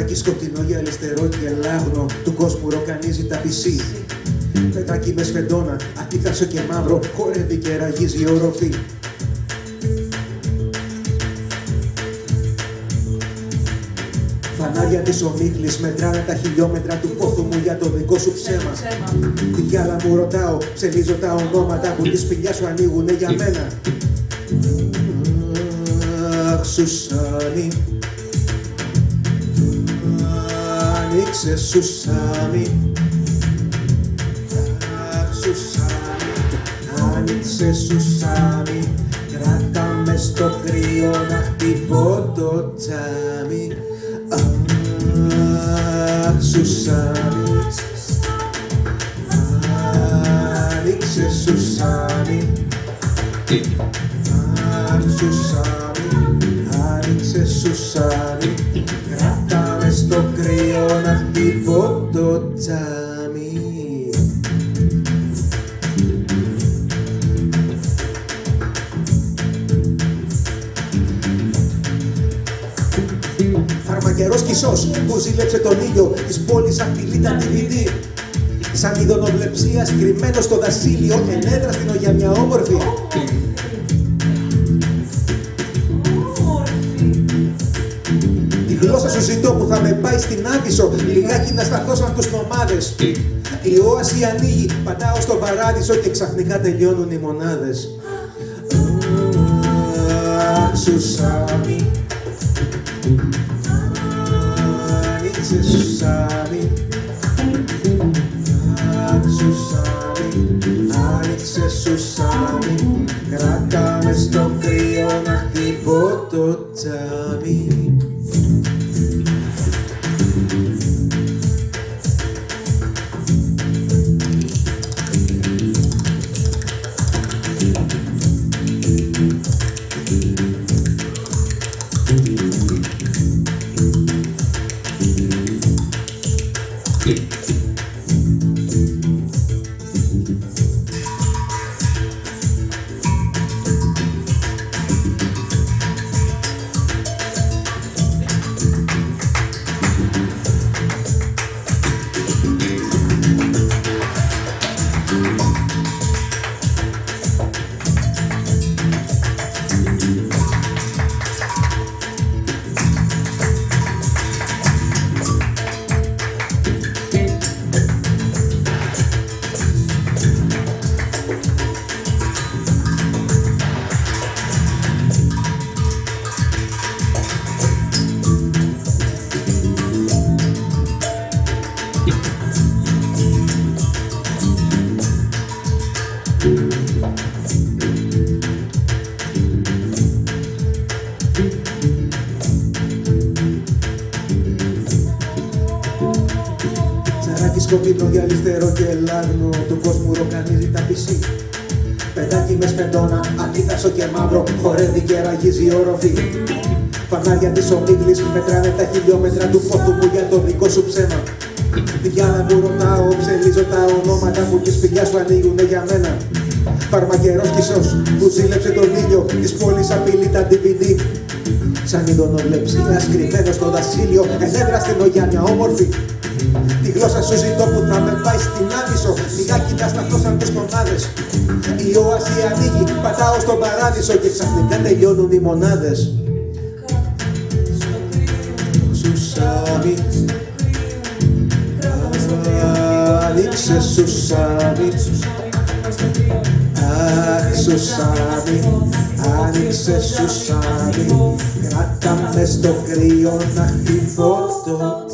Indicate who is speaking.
Speaker 1: Τσαράκι σκοτεινό, γυαλιστερό και λάγνο, του κόσμου ροκανίζει τα πισί. Πετάκι με σφεντόνα, αντίθασο και μαύρο, χορεύει και ραγίζει η οροφή. Φανάρια της ομίχλης μετράνε τα χιλιόμετρα του πόθου μου για το δικό σου ψέμα. Τη γυάλα μου ρωτάω, ψελίζω τα ονόματα που τη σπηλιά σου ανοίγουνε για μένα. Αχ, Σουσάνι, άνοιξε Σουσάνι. Αχ, Σουσάνι, άνοιξε Σουσάνι. Κράτα με στο κρύο να χτυπώ το τζάμι. Αχ, Σουσάνι, άνοιξε Σουσάνι. Αχ, Σουσάνι, άνοιξε Σουσάνι. Κράτα με στο κρύο να χτυπώ το τζάμι. Φαρμακερός κισός που ζήλεψε τον ήλιο της πόλης απειλεί τα DVD. Σαν ειδωνοβλεψίας κρυμμένο στο δασίλειο ενέδραστηνο για μια όμορφη. Τη γλώσσα σου ζητώ που θα με πάει στην Άβυσσο, λιγάκι να σταθώ σαν τους νομάδες. Η όαση ανοίγει, πατάω στον παράδεισο και ξαφνικά τελειώνουν οι μονάδες. Αχ, Σουσάνι, άνοιξε Σουσάνι. Αχ, Σουσάνι, άνοιξε Σουσάνι. Κράτα με στο κρύο να χτυπώ το τζάμι. Τσαράκι σκοτεινό, γυαλιστερό και λάγνο, του κόσμου ροκανίζει τα πισί. Παιδάκι με σπεντόνα, αντίθασο και μαύρο, χορεύει και ραγίζει η οροφή. Φανάρια της ομίχλης μετράνε τα χιλιόμετρα του πόθου μου για το δικό σου ψέμα. Τη γυάλα μου ρωτάω, ψελίζω τα ονόματα που τη σπηλιά σου ανοίγουνε για μένα. Φαρμακερός κισός που ζήλεψε τον ήλιο της πόλης απειλεί τα DVD. Σαν ειδωνοβλεψίας κρυμμένο στο δασίλειο ενέδραστηνο για μια όμορφη. Τη γλώσσα σου ζητώ που θα με πάει στην Άβυσσο, λιγάκι να σταθώ σαν τους μονάδες. Η όαση ανοίγει, πατάω στον παράδεισο και ξαφνικά τελειώνουν οι μονάδες. Σουσάνι, άνοιξε Σουσάνι. Αχ, Σουσάνι, άνοιξε Σουσάνι. Κράτα με στο κρύο να χτυπώ το